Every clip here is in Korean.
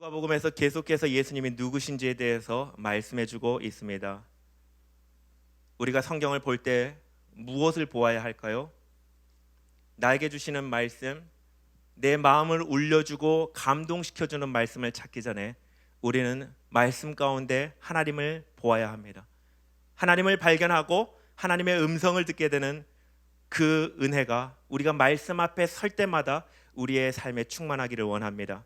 누가복음에서 계속해서 예수님이 누구신지에 대해서 말씀해주고 있습니다. 우리가 성경을 볼 때 무엇을 보아야 할까요? 나에게 주시는 말씀, 내 마음을 울려주고 감동시켜주는 말씀을 찾기 전에 우리는 말씀 가운데 하나님을 보아야 합니다. 하나님을 발견하고 하나님의 음성을 듣게 되는 그 은혜가 우리가 말씀 앞에 설 때마다 우리의 삶에 충만하기를 원합니다.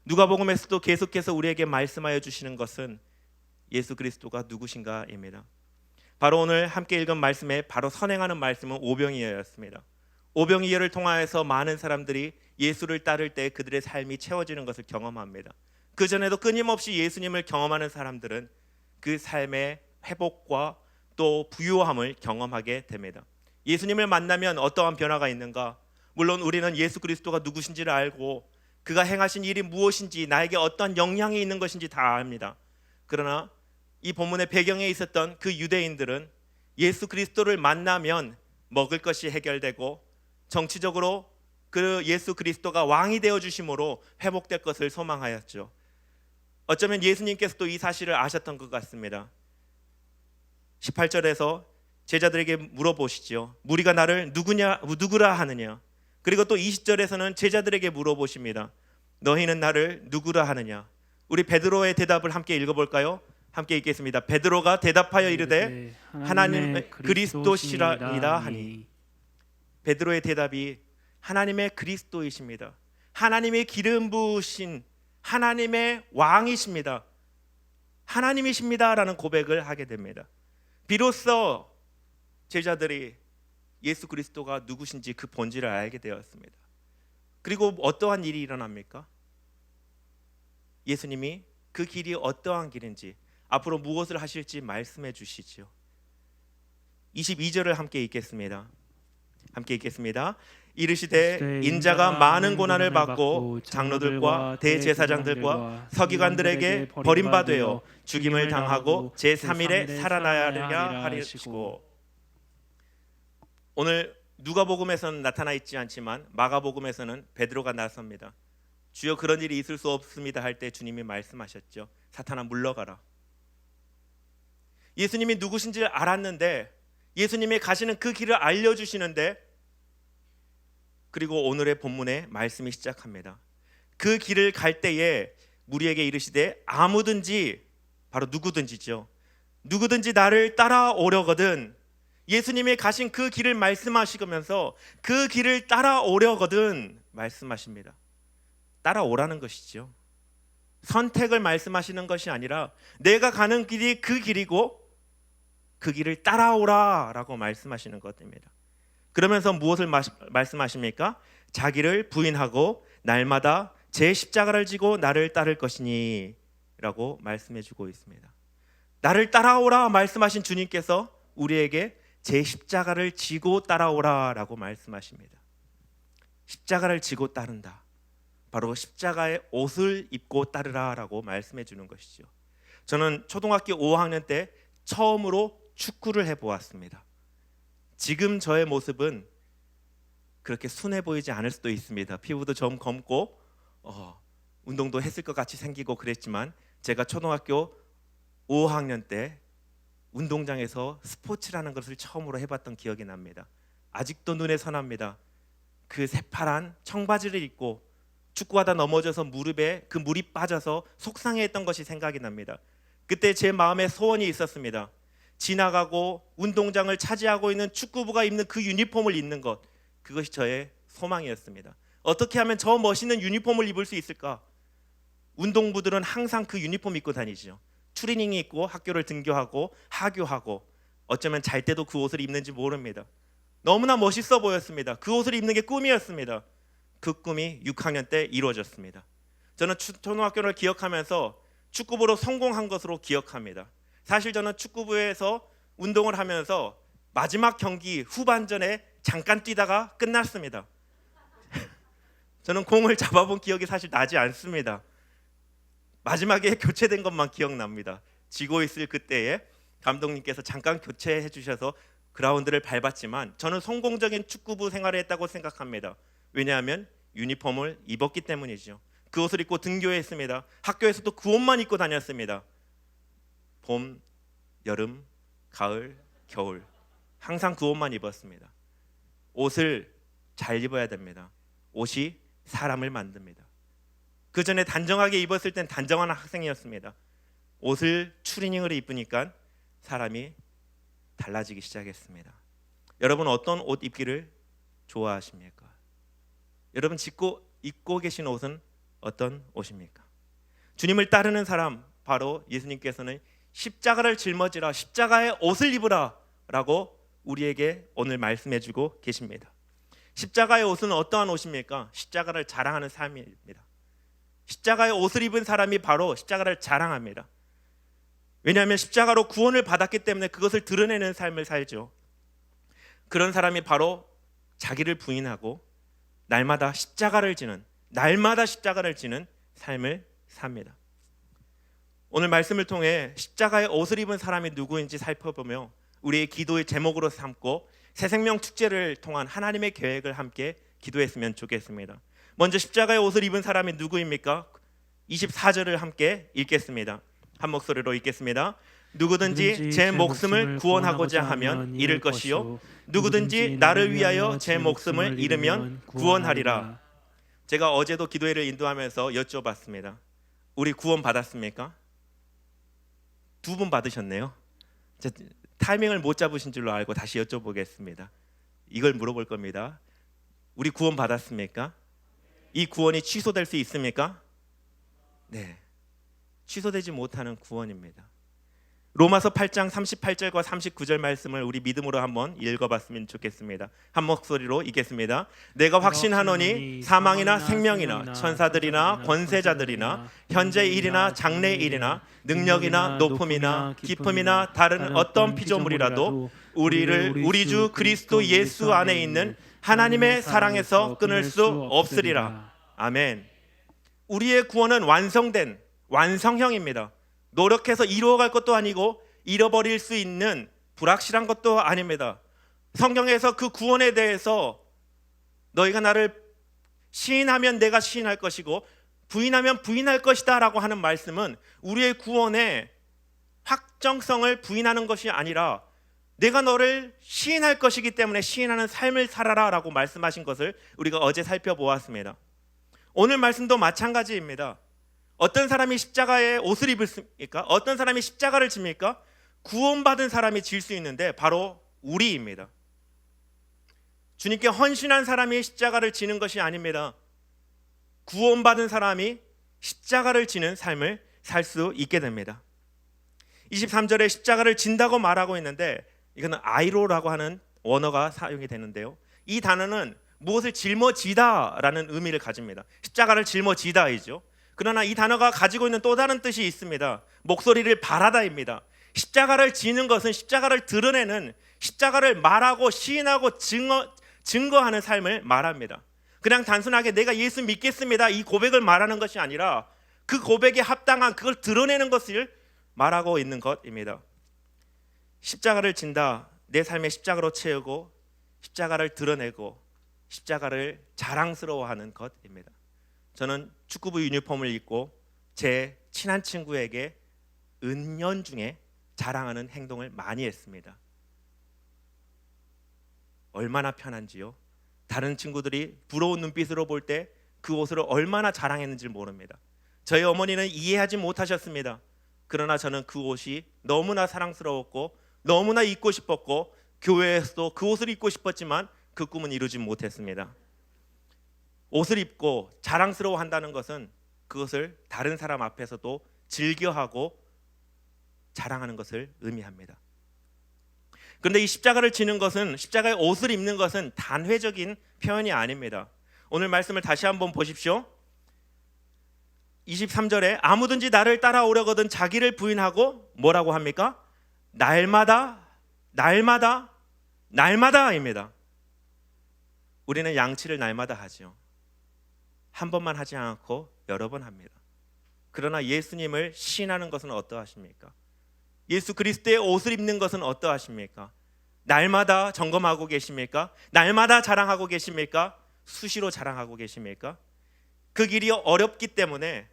누가복음에서도 계속해서 우리에게 말씀하여 주시는 것은 예수 그리스도가 누구신가입니다. 바로 오늘 함께 읽은 말씀에 바로 선행하는 말씀은 오병이어였습니다. 오병이어를 통하여서 많은 사람들이 예수를 따를 때 그들의 삶이 채워지는 것을 경험합니다. 그 전에도 끊임없이 예수님을 경험하는 사람들은 그 삶의 회복과 또 부유함을 경험하게 됩니다. 예수님을 만나면 어떠한 변화가 있는가? 물론 우리는 예수 그리스도가 누구신지를 알고 그가 행하신 일이 무엇인지, 나에게 어떤 영향이 있는 것인지 다 압니다. 그러나 이 본문의 배경에 있었던 그 유대인들은 예수 그리스도를 만나면 먹을 것이 해결되고 정치적으로 그 예수 그리스도가 왕이 되어 주심으로 회복될 것을 소망하였죠. 어쩌면 예수님께서도 이 사실을 아셨던 것 같습니다. 18절에서 제자들에게 물어보시죠. 무리가 나를 누구라 하느냐? 그리고 또 20절에서는 제자들에게 물어보십니다. 너희는 나를 누구라 하느냐? 우리 베드로의 대답을 함께 읽어볼까요? 함께 읽겠습니다. 베드로가 대답하여 이르되 하나님의 그리스도시라니라 하니. 베드로의 대답이 하나님의 그리스도이십니다. 하나님의 기름 부으신 하나님의 왕이십니다. 하나님이십니다라는 고백을 하게 됩니다. 비로소 제자들이 예수 그리스도가 누구신지 그 본질을 알게 되었습니다. 그리고 어떠한 일이 일어납니까? 예수님이 그 길이 어떠한 길인지, 앞으로 무엇을 하실지 말씀해 주시죠. 22절을 함께 읽겠습니다. 함께 읽겠습니다. 이르시되 인자가 많은 고난을 받고 장로들과 대제사장들과 서기관들에게 버림받아 죽임을 당하고 제3일에 살아나야 하리시고. 오늘 누가복음에서는 나타나 있지 않지만 마가복음에서는 베드로가 나섭니다. 주여 그런 일이 있을 수 없습니다 할 때 주님이 말씀하셨죠. 사탄아 물러가라. 예수님이 누구신지를 알았는데, 예수님이 가시는 그 길을 알려주시는데, 그리고 오늘의 본문에 말씀이 시작합니다. 그 길을 갈 때에 무리에게 이르시되 아무든지, 바로 누구든지죠, 누구든지 나를 따라오려거든. 예수님이 가신 그 길을 말씀하시면서 그 길을 따라오려거든 말씀하십니다. 따라오라는 것이죠. 선택을 말씀하시는 것이 아니라 내가 가는 길이 그 길이고 그 길을 따라오라 라고 말씀하시는 것입니다. 그러면서 무엇을 말씀하십니까? 자기를 부인하고 날마다 제 십자가를 지고 나를 따를 것이니 라고 말씀해 주고 있습니다. 나를 따라오라 말씀하신 주님께서 우리에게 제 십자가를 지고 따라오라 라고 말씀하십니다. 십자가를 지고 따른다, 바로 십자가의 옷을 입고 따르라 라고 말씀해 주는 것이죠. 저는 초등학교 5학년 때 처음으로 축구를 해보았습니다. 지금 저의 모습은 그렇게 순해 보이지 않을 수도 있습니다. 피부도 좀 검고 운동도 했을 것 같이 생기고 그랬지만, 제가 초등학교 5학년 때 운동장에서 스포츠라는 것을 처음으로 해봤던 기억이 납니다. 아직도 눈에 선합니다. 그 새파란 청바지를 입고 축구하다 넘어져서 무릎에 그 물이 빠져서 속상해했던 것이 생각이 납니다. 그때 제 마음에 소원이 있었습니다. 지나가고 운동장을 차지하고 있는 축구부가 입는 그 유니폼을 입는 것, 그것이 저의 소망이었습니다. 어떻게 하면 저 멋있는 유니폼을 입을 수 있을까? 운동부들은 항상 그 유니폼 입고 다니죠. 추리닝이 있고 학교를 등교하고 하교하고, 어쩌면 잘 때도 그 옷을 입는지 모릅니다. 너무나 멋있어 보였습니다. 그 옷을 입는 게 꿈이었습니다. 그 꿈이 6학년 때 이루어졌습니다. 저는 초등학교를 기억하면서 축구부로 성공한 것으로 기억합니다. 사실 저는 축구부에서 운동을 하면서 마지막 경기 후반전에 잠깐 뛰다가 끝났습니다. 저는 공을 잡아본 기억이 사실 나지 않습니다. 마지막에 교체된 것만 기억납니다. 지고 있을 그때에 감독님께서 잠깐 교체해 주셔서 그라운드를 밟았지만 저는 성공적인 축구부 생활을 했다고 생각합니다. 왜냐하면 유니폼을 입었기 때문이죠. 그 옷을 입고 등교했습니다. 학교에서도 그 옷만 입고 다녔습니다. 봄, 여름, 가을, 겨울 항상 그 옷만 입었습니다. 옷을 잘 입어야 됩니다. 옷이 사람을 만듭니다. 그 전에 단정하게 입었을 땐 단정한 학생이었습니다. 옷을 추리닝으로 입으니까 사람이 달라지기 시작했습니다. 여러분 어떤 옷 입기를 좋아하십니까? 여러분 입고 계신 옷은 어떤 옷입니까? 주님을 따르는 사람, 바로 예수님께서는 십자가를 짊어지라, 십자가의 옷을 입으라 라고 우리에게 오늘 말씀해주고 계십니다. 십자가의 옷은 어떠한 옷입니까? 십자가를 자랑하는 삶입니다. 십자가의 옷을 입은 사람이 바로 십자가를 자랑합니다. 왜냐하면 십자가로 구원을 받았기 때문에 그것을 드러내는 삶을 살죠. 그런 사람이 바로 자기를 부인하고 날마다 십자가를 지는 삶을 삽니다. 오늘 말씀을 통해 십자가의 옷을 입은 사람이 누구인지 살펴보며 우리의 기도의 제목으로 삼고 새생명 축제를 통한 하나님의 계획을 함께 기도했으면 좋겠습니다. 먼저 십자가의 옷을 입은 사람이 누구입니까? 24절을 함께 읽겠습니다. 한 목소리로 읽겠습니다. 누구든지 제 목숨을 구원하고자 하면 잃을 것이요 누구든지 나를 위하여 제 목숨을 잃으면 구원하리라. 제가 어제도 기도회를 인도하면서 여쭤봤습니다. 우리 구원 받았습니까? 2분 받으셨네요. 타이밍을 못 잡으신 줄로 알고 다시 여쭤보겠습니다. 이걸 물어볼 겁니다. 우리 구원 받았습니까? 이 구원이 취소될 수 있습니까? 네, 취소되지 못하는 구원입니다. 로마서 8장 38절과 39절 말씀을 우리 믿음으로 한번 읽어봤으면 좋겠습니다. 한 목소리로 읽겠습니다. 내가 확신하노니 사망이나 생명이나 천사들이나 권세자들이나 현재의 일이나 장래의 일이나 능력이나 높음이나 깊음이나 다른 어떤 피조물이라도 우리를 우리 주 그리스도 예수 안에 있는 하나님의 사랑에서 끊을 수 없으리라. 아멘. 우리의 구원은 완성된 완성형입니다. 노력해서 이루어갈 것도 아니고 잃어버릴 수 있는 불확실한 것도 아닙니다. 성경에서 그 구원에 대해서 너희가 나를 시인하면 내가 시인할 것이고 부인하면 부인할 것이다 라고 하는 말씀은 우리의 구원의 확정성을 부인하는 것이 아니라 내가 너를 시인할 것이기 때문에 시인하는 삶을 살아라 라고 말씀하신 것을 우리가 어제 살펴보았습니다. 오늘 말씀도 마찬가지입니다. 어떤 사람이 십자가의 옷을 입습니까? 어떤 사람이 십자가를 집니까? 구원받은 사람이 질 수 있는데 바로 우리입니다. 주님께 헌신한 사람이 십자가를 지는 것이 아닙니다. 구원받은 사람이 십자가를 지는 삶을 살 수 있게 됩니다. 23절에 십자가를 진다고 말하고 있는데 이거는 아이로라고 하는 원어가 사용이 되는데요. 이 단어는 무엇을 짊어지다라는 의미를 가집니다. 십자가를 짊어지다이죠. 그러나 이 단어가 가지고 있는 또 다른 뜻이 있습니다. 목소리를 바라다입니다. 십자가를 지는 것은 십자가를 드러내는, 십자가를 말하고 시인하고 증거하는 삶을 말합니다. 그냥 단순하게 내가 예수 믿겠습니다 이 고백을 말하는 것이 아니라 그 고백에 합당한 그걸 드러내는 것을 말하고 있는 것입니다. 십자가를 진다, 내 삶의 십자가로 채우고 십자가를 드러내고 십자가를 자랑스러워하는 것입니다. 저는 축구부 유니폼을 입고 제 친한 친구에게 은연중에 자랑하는 행동을 많이 했습니다. 얼마나 편한지요. 다른 친구들이 부러운 눈빛으로 볼 때 그 옷을 얼마나 자랑했는지 모릅니다. 저희 어머니는 이해하지 못하셨습니다. 그러나 저는 그 옷이 너무나 사랑스러웠고 너무나 입고 싶었고 교회에서도 그 옷을 입고 싶었지만 그 꿈은 이루지 못했습니다. 옷을 입고 자랑스러워한다는 것은 그것을 다른 사람 앞에서도 즐겨하고 자랑하는 것을 의미합니다. 그런데 이 십자가를 지는 것은, 십자가의 옷을 입는 것은 단회적인 표현이 아닙니다. 오늘 말씀을 다시 한번 보십시오. 23절에 아무든지 나를 따라오려거든 자기를 부인하고 뭐라고 합니까? 날마다 날마다입니다. 우리는 양치를 날마다 하죠. 한 번만 하지 않고 여러 번 합니다. 그러나 예수님을 시인하는 것은 어떠하십니까? 예수 그리스도의 옷을 입는 것은 어떠하십니까? 날마다 점검하고 계십니까? 날마다 자랑하고 계십니까? 수시로 자랑하고 계십니까? 그 길이 어렵기 때문에,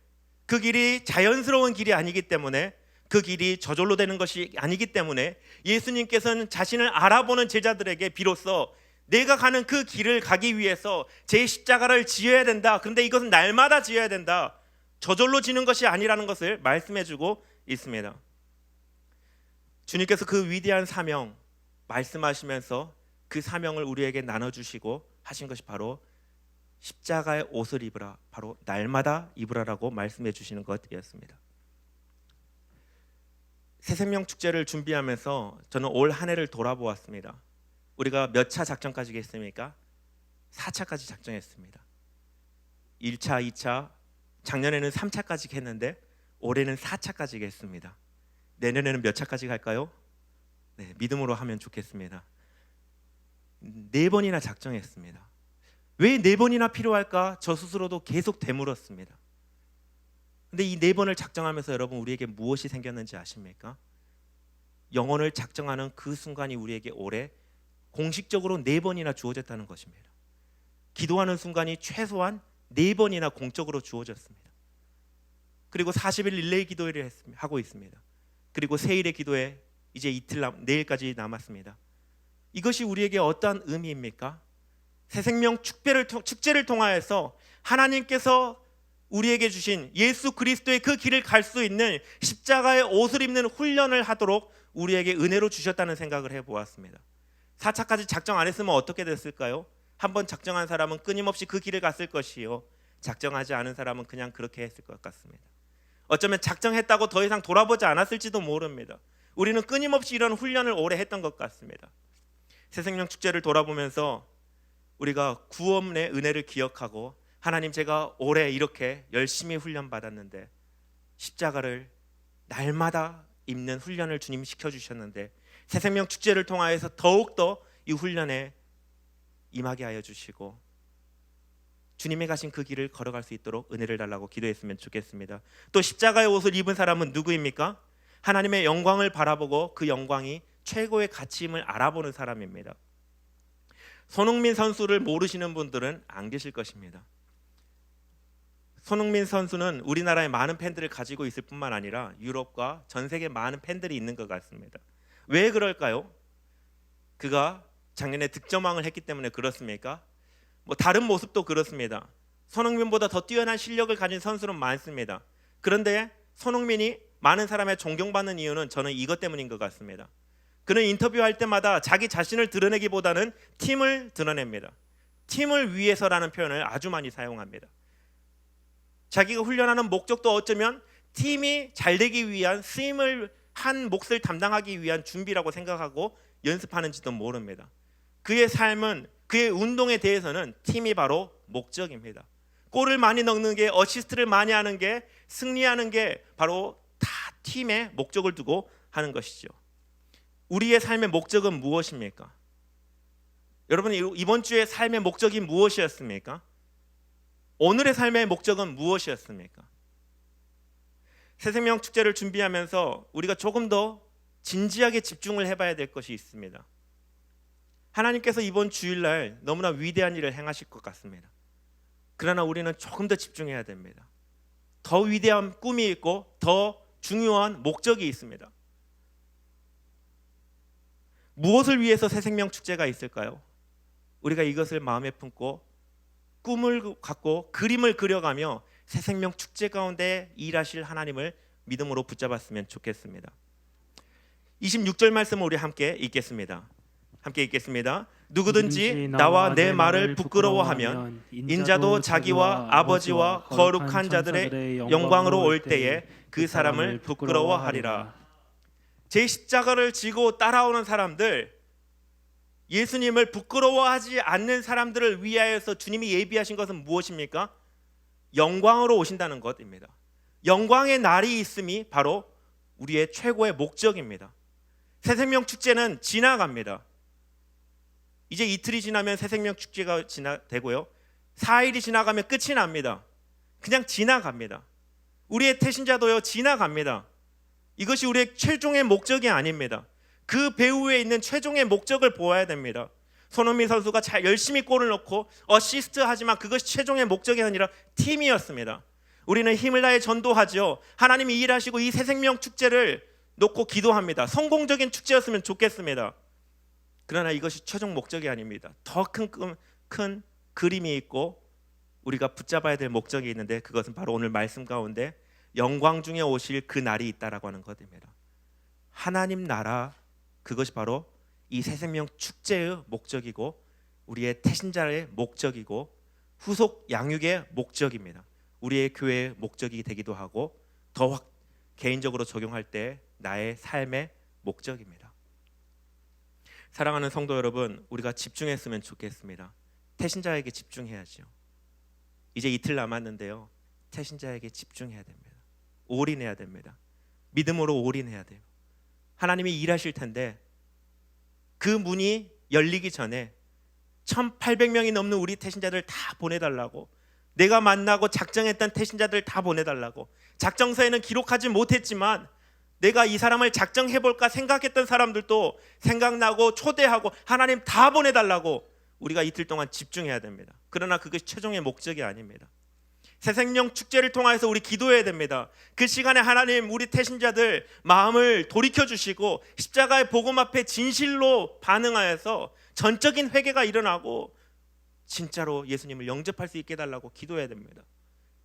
그 길이 자연스러운 길이 아니기 때문에, 그 길이 저절로 되는 것이 아니기 때문에 예수님께서는 자신을 알아보는 제자들에게 비로소 내가 가는 그 길을 가기 위해서 제 십자가를 지어야 된다. 그런데 이것은 날마다 지어야 된다. 저절로 지는 것이 아니라는 것을 말씀해주고 있습니다. 주님께서 그 위대한 사명 말씀하시면서 그 사명을 우리에게 나눠주시고 하신 것이 바로 십자가의 옷을 입으라, 바로 날마다 입으라라고 말씀해 주시는 것이었습니다. 새생명 축제를 준비하면서 저는 올 한 해를 돌아보았습니다. 우리가 몇 차 작정까지 했습니까? 4차까지 작정했습니다. 1차, 2차, 작년에는 3차까지 했는데 올해는 4차까지 했습니다. 내년에는 몇 차까지 갈까요? 네, 믿음으로 하면 좋겠습니다. 4번이나 작정했습니다. 왜 4번이나 필요할까? 저 스스로도 계속 되물었습니다. 근데 이 4번을 작정하면서 여러분 우리에게 무엇이 생겼는지 아십니까? 영혼을 작정하는 그 순간이 우리에게 올해 공식적으로 4번이나 주어졌다는 것입니다. 기도하는 순간이 최소한 4번이나 공적으로 주어졌습니다. 그리고 40일 릴레이 기도회를 하고 있습니다. 그리고 세일의 기도회 이제 내일까지 남았습니다. 이것이 우리에게 어떠한 의미입니까? 새생명 축제를 통하여서 하나님께서 우리에게 주신 예수 그리스도의 그 길을 갈 수 있는 십자가의 옷을 입는 훈련을 하도록 우리에게 은혜로 주셨다는 생각을 해보았습니다. 4차까지 작정 안 했으면 어떻게 됐을까요? 한번 작정한 사람은 끊임없이 그 길을 갔을 것이요, 작정하지 않은 사람은 그냥 그렇게 했을 것 같습니다. 어쩌면 작정했다고 더 이상 돌아보지 않았을지도 모릅니다. 우리는 끊임없이 이런 훈련을 오래 했던 것 같습니다. 새생명 축제를 돌아보면서 우리가 구원의 은혜를 기억하고, 하나님 제가 올해 이렇게 열심히 훈련받았는데 십자가를 날마다 입는 훈련을 주님이 시켜주셨는데 새생명 축제를 통하여서 더욱더 이 훈련에 임하게 하여 주시고 주님의 가신 그 길을 걸어갈 수 있도록 은혜를 달라고 기도했으면 좋겠습니다. 또 십자가의 옷을 입은 사람은 누구입니까? 하나님의 영광을 바라보고 그 영광이 최고의 가치임을 알아보는 사람입니다. 손흥민 선수를 모르시는 분들은 안 계실 것입니다. 손흥민 선수는 우리나라에 많은 팬들을 가지고 있을 뿐만 아니라 유럽과 전 세계 많은 팬들이 있는 것 같습니다. 왜 그럴까요? 그가 작년에 득점왕을 했기 때문에 그렇습니까? 다른 모습도 그렇습니다. 손흥민보다 더 뛰어난 실력을 가진 선수는 많습니다. 그런데 손흥민이 많은 사람의 존경받는 이유는 저는 이것 때문인 것 같습니다. 그는 인터뷰할 때마다 자기 자신을 드러내기보다는 팀을 드러냅니다. 팀을 위해서라는 표현을 아주 많이 사용합니다. 자기가 훈련하는 목적도 어쩌면 팀이 잘 되기 위한, 쓰임을 한 몫을 담당하기 위한 준비라고 생각하고 연습하는지도 모릅니다. 그의 삶은, 그의 운동에 대해서는 팀이 바로 목적입니다. 골을 많이 넣는 게, 어시스트를 많이 하는 게, 승리하는 게 바로 다 팀의 목적을 두고 하는 것이죠. 우리의 삶의 목적은 무엇입니까? 여러분, 이번 주의 삶의 목적이 무엇이었습니까? 오늘의 삶의 목적은 무엇이었습니까? 새생명 축제를 준비하면서 우리가 조금 더 진지하게 집중을 해봐야 될 것이 있습니다. 하나님께서 이번 주일날 너무나 위대한 일을 행하실 것 같습니다. 그러나 우리는 조금 더 집중해야 됩니다. 더 위대한 꿈이 있고 더 중요한 목적이 있습니다. 무엇을 위해서 새생명 축제가 있을까요? 우리가 이것을 마음에 품고 꿈을 갖고 그림을 그려가며 새생명 축제 가운데 일하실 하나님을 믿음으로 붙잡았으면 좋겠습니다. 26절 말씀을 우리 함께 읽겠습니다. 함께 읽겠습니다. 누구든지 나와 내 말을 부끄러워하면 인자도 자기와 아버지와 거룩한 자들의 영광으로 올 때에 그 사람을 부끄러워하리라. 제 십자가를 지고 따라오는 사람들, 예수님을 부끄러워하지 않는 사람들을 위하여서 주님이 예비하신 것은 무엇입니까? 영광으로 오신다는 것입니다. 영광의 날이 있음이 바로 우리의 최고의 목적입니다. 새생명 축제는 지나갑니다. 이제 이틀이 지나면 새생명 축제가 되고요, 4일이 지나가면 끝이 납니다. 그냥 지나갑니다. 우리의 태신자도요, 지나갑니다. 이것이 우리의 최종의 목적이 아닙니다. 그 배후에 있는 최종의 목적을 보아야 됩니다. 손흥민 선수가 열심히 골을 넣고 어시스트 하지만 그것이 최종의 목적이 아니라 팀이었습니다. 우리는 힘을 다해 전도하죠. 하나님이 일하시고 이 새생명 축제를 놓고 기도합니다. 성공적인 축제였으면 좋겠습니다. 그러나 이것이 최종 목적이 아닙니다. 더 큰 그림이 있고 우리가 붙잡아야 될 목적이 있는데, 그것은 바로 오늘 말씀 가운데 영광 중에 오실 그 날이 있다라고 하는 것입니다. 하나님 나라, 그것이 바로 이 새생명 축제의 목적이고 우리의 태신자의 목적이고 후속 양육의 목적입니다. 우리의 교회의 목적이 되기도 하고 더 개인적으로 적용할 때 나의 삶의 목적입니다. 사랑하는 성도 여러분, 우리가 집중했으면 좋겠습니다. 태신자에게 집중해야죠. 이제 이틀 남았는데요, 태신자에게 집중해야 됩니다. 올인해야 됩니다. 믿음으로 올인해야 돼요. 하나님이 일하실 텐데 그 문이 열리기 전에 1800명이 넘는 우리 태신자들 다 보내달라고, 내가 만나고 작정했던 태신자들 다 보내달라고, 작정서에는 기록하지 못했지만 내가 이 사람을 작정해볼까 생각했던 사람들도 생각나고 초대하고 하나님 다 보내달라고 우리가 이틀 동안 집중해야 됩니다. 그러나 그것이 최종의 목적이 아닙니다. 새생명 축제를 통해서 우리 기도해야 됩니다. 그 시간에 하나님 우리 태신자들 마음을 돌이켜주시고 십자가의 복음 앞에 진실로 반응하여서 전적인 회개가 일어나고 진짜로 예수님을 영접할 수 있게 해달라고 기도해야 됩니다.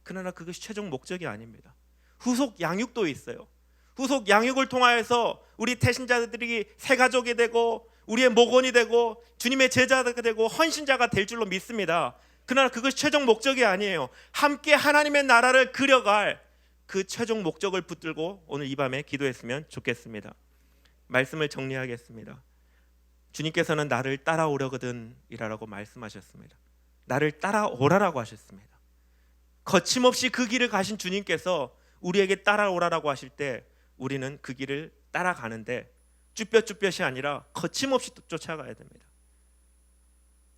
그러나 그것이 최종 목적이 아닙니다. 후속 양육도 있어요. 후속 양육을 통하여서 우리 태신자들이 새 가족이 되고 우리의 목원이 되고 주님의 제자가 되고 헌신자가 될 줄로 믿습니다. 그러나 그것이 최종 목적이 아니에요. 함께 하나님의 나라를 그려갈 그 최종 목적을 붙들고 오늘 이 밤에 기도했으면 좋겠습니다. 말씀을 정리하겠습니다. 주님께서는 나를 따라오려거든 이라고 말씀하셨습니다. 나를 따라오라라고 하셨습니다. 거침없이 그 길을 가신 주님께서 우리에게 따라오라라고 하실 때 우리는 그 길을 따라가는데 쭈뼛쭈뼛이 아니라 거침없이 쫓아가야 됩니다.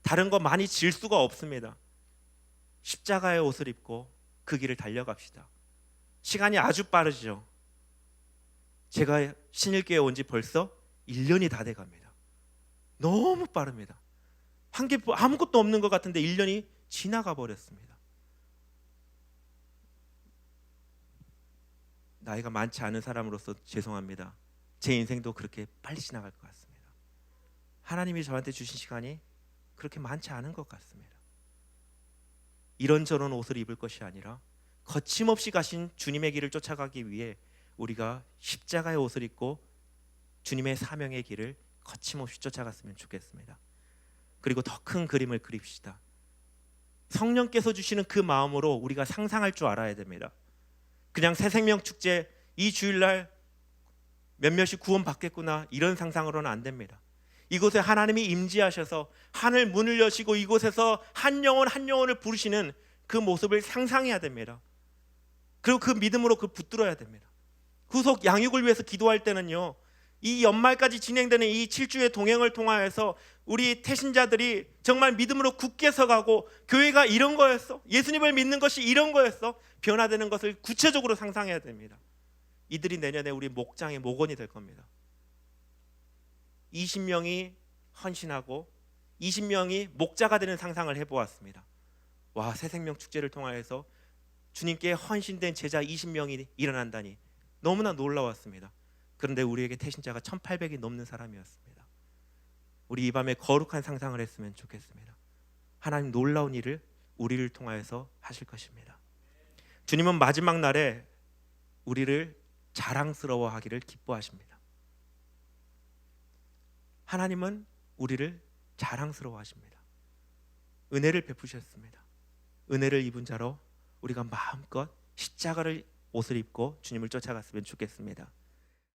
다른 거 많이 질 수가 없습니다. 십자가의 옷을 입고 그 길을 달려갑시다. 시간이 아주 빠르죠. 제가 신일교회에 온 지 벌써 1년이 다 돼갑니다. 너무 빠릅니다. 한 게 아무것도 없는 것 같은데 1년이 지나가 버렸습니다. 나이가 많지 않은 사람으로서 죄송합니다. 제 인생도 그렇게 빨리 지나갈 것 같습니다. 하나님이 저한테 주신 시간이 그렇게 많지 않은 것 같습니다. 이런저런 옷을 입을 것이 아니라 거침없이 가신 주님의 길을 쫓아가기 위해 우리가 십자가의 옷을 입고 주님의 사명의 길을 거침없이 쫓아갔으면 좋겠습니다. 그리고 더 큰 그림을 그립시다. 성령께서 주시는 그 마음으로 우리가 상상할 줄 알아야 됩니다. 그냥 새생명 축제 이 주일날 몇몇이 구원 받겠구나 이런 상상으로는 안 됩니다. 이곳에 하나님이 임재하셔서 하늘 문을 여시고 이곳에서 한 영혼 한 영혼을 부르시는 그 모습을 상상해야 됩니다. 그리고 그 믿음으로 그 붙들어야 됩니다. 후속 양육을 위해서 기도할 때는요, 이 연말까지 진행되는 이 7주의 동행을 통하여서 우리 태신자들이 정말 믿음으로 굳게 서가고 교회가 이런 거였어, 예수님을 믿는 것이 이런 거였어, 변화되는 것을 구체적으로 상상해야 됩니다. 이들이 내년에 우리 목장의 목원이 될 겁니다. 20명이 헌신하고 20명이 목자가 되는 상상을 해보았습니다. 와, 새생명 축제를 통하여서 주님께 헌신된 제자 20명이 일어난다니 너무나 놀라웠습니다. 그런데 우리에게 태신자가 1800이 넘는 사람이었습니다. 우리 이 밤에 거룩한 상상을 했으면 좋겠습니다. 하나님 놀라운 일을 우리를 통하여서 하실 것입니다. 주님은 마지막 날에 우리를 자랑스러워하기를 기뻐하십니다. 하나님은 우리를 자랑스러워하십니다. 은혜를 베푸셨습니다. 은혜를 입은 자로 우리가 마음껏 십자가를 옷을 입고 주님을 쫓아갔으면 좋겠습니다.